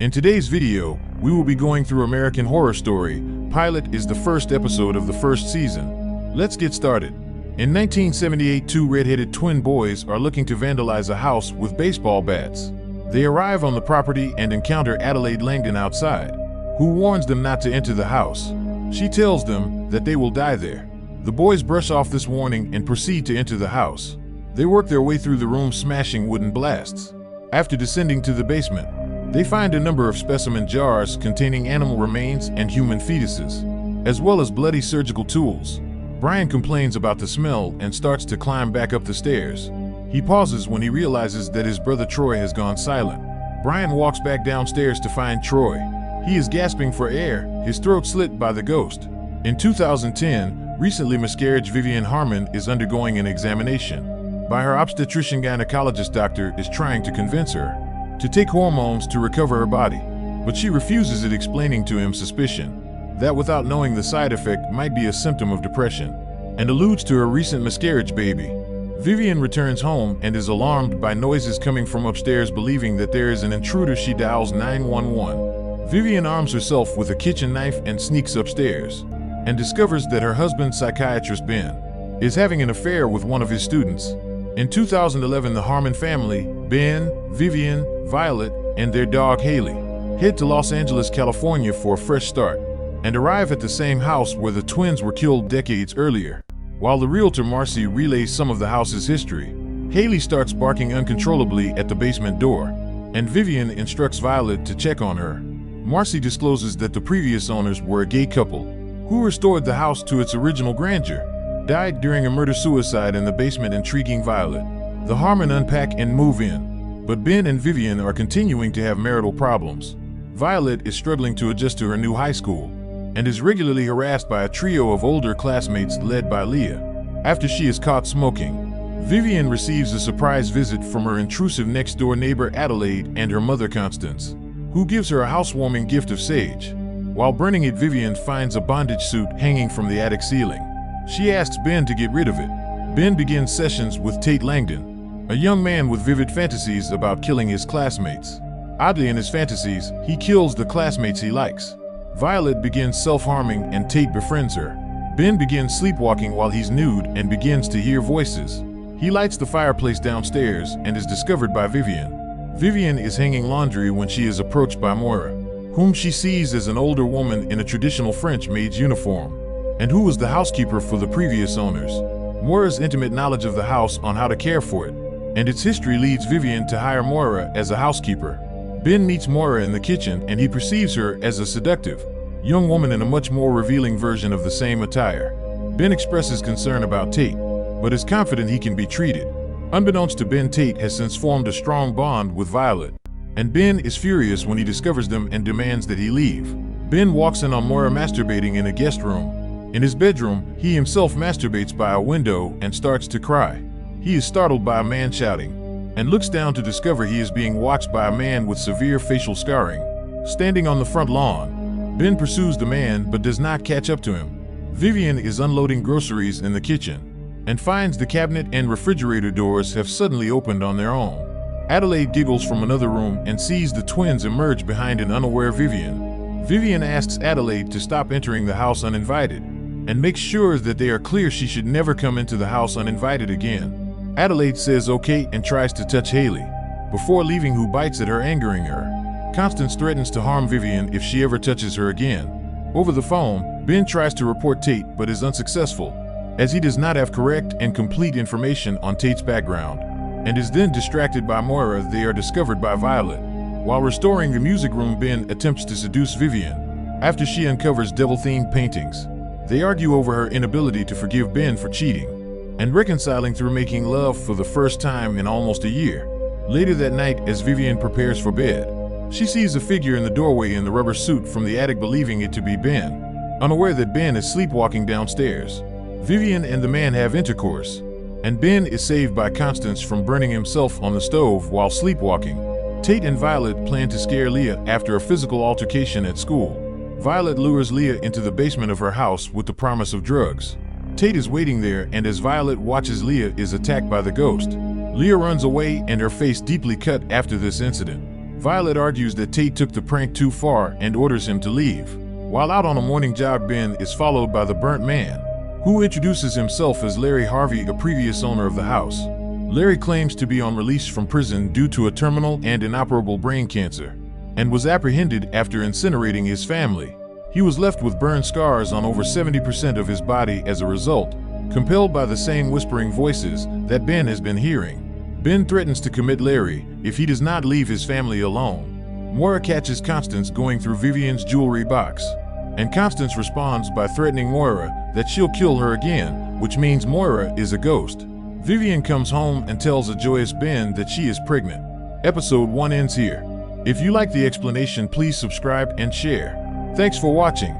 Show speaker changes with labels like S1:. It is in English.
S1: In today's video, we will be going through American Horror Story. Pilot is the first episode of the first season. Let's get started. In 1978, two red-headed twin boys are looking to vandalize a house with baseball bats. They arrive on the property and encounter Adelaide Langdon outside, who warns them not to enter the house. She tells them that they will die there. The boys brush off this warning and proceed to enter the house. They work their way through the room, smashing wooden blasts. After descending to the basement, they find a number of specimen jars containing animal remains and human fetuses, as well as bloody surgical tools. Brian complains about the smell and starts to climb back up the stairs. He pauses when he realizes that his brother Troy has gone silent. Brian walks back downstairs to find Troy. He is gasping for air, his throat slit by the ghost. In 2010, recently miscarriage Vivian Harman is undergoing an examination by her obstetrician-gynecologist. Doctor is trying to convince her to take hormones to recover her body, but she refuses it, explaining to him suspicion that without knowing the side effect might be a symptom of depression, and alludes to her recent miscarriage baby. Vivian returns home and is alarmed by noises coming from upstairs. Believing that there is an intruder, she dials 911. Vivian arms herself with a kitchen knife and sneaks upstairs, and discovers that her husband, psychiatrist Ben, is having an affair with one of his students. In 2011, the Harman family, Ben, Vivian, Violet, and their dog Haley, head to Los Angeles, California for a fresh start, and arrive at the same house where the twins were killed decades earlier. While the realtor Marcy relays some of the house's history, Haley starts barking uncontrollably at the basement door, and Vivian instructs Violet to check on her. Marcy discloses that the previous owners were a gay couple who restored the house to its original grandeur, died during a murder-suicide in the basement. Intriguing Violet. The Harman unpack and move in, but Ben and Vivian are continuing to have marital problems. Violet is struggling to adjust to her new high school, and is regularly harassed by a trio of older classmates led by Leah. After she is caught smoking, Vivian receives a surprise visit from her intrusive next-door neighbor Adelaide and her mother Constance, who gives her a housewarming gift of sage. While burning it, Vivian finds a bondage suit hanging from the attic ceiling. She asks Ben to get rid of it. Ben begins sessions with Tate Langdon, a young man with vivid fantasies about killing his classmates. Oddly, in his fantasies, he kills the classmates he likes. Violet begins self-harming and Tate befriends her. Ben begins sleepwalking while he's nude and begins to hear voices. He lights the fireplace downstairs and is discovered by Vivian. Vivian is hanging laundry when she is approached by Moira, whom she sees as an older woman in a traditional French maid's uniform, and who was the housekeeper for the previous owners. Moira's intimate knowledge of the house on how to care for it and its history leads Vivian to hire Moira as a housekeeper. Ben meets Moira in the kitchen and he perceives her as a seductive young woman in a much more revealing version of the same attire. Ben expresses concern about Tate, but is confident he can be treated. Unbeknownst to Ben, Tate has since formed a strong bond with Violet, and Ben is furious when he discovers them and demands that he leave. Ben walks in on Moira masturbating in a guest room. In his bedroom, he himself masturbates by a window and starts to cry. He is startled by a man shouting, and looks down to discover he is being watched by a man with severe facial scarring. Standing on the front lawn, Ben pursues the man but does not catch up to him. Vivian is unloading groceries in the kitchen and finds the cabinet and refrigerator doors have suddenly opened on their own. Adelaide giggles from another room and sees the twins emerge behind an unaware Vivian. Vivian asks Adelaide to stop entering the house uninvited and makes sure that they are clear she should never come into the house uninvited again. Adelaide says okay and tries to touch Haley before leaving, who bites at her, angering her. Constance threatens to harm Vivian if she ever touches her again. Over the phone, Ben tries to report Tate but is unsuccessful, as he does not have correct and complete information on Tate's background, and is then distracted by Moira. They are discovered by Violet. While restoring the music room, Ben attempts to seduce Vivian after she uncovers devil-themed paintings. They argue over her inability to forgive Ben for cheating and reconciling through making love for the first time in almost a year. Later that night, as Vivian prepares for bed, she sees a figure in the doorway in the rubber suit from the attic, believing it to be Ben, unaware that Ben is sleepwalking downstairs. Vivian and the man have intercourse, and Ben is saved by Constance from burning himself on the stove while sleepwalking. Tate and Violet plan to scare Leah after a physical altercation at school. Violet lures Leah into the basement of her house with the promise of drugs. Tate is waiting there, and as Violet watches, Leah is attacked by the ghost. Leah runs away and her face deeply cut after this incident. Violet argues that Tate took the prank too far and orders him to leave. While out on a morning job, Ben is followed by the burnt man, who introduces himself as Larry Harvey, a previous owner of the house. Larry claims to be on release from prison due to a terminal and inoperable brain cancer, and was apprehended after incinerating his family. He was left with burn scars on over 70% of his body as a result, compelled by the same whispering voices that Ben has been hearing. Ben threatens to commit Larry if he does not leave his family alone. Moira catches Constance going through Vivian's jewelry box, and Constance responds by threatening Moira that she'll kill her again, which means Moira is a ghost. Vivian comes home and tells a joyous Ben that she is pregnant. Episode 1 ends here. If you like the explanation, please subscribe and share. Thanks for watching.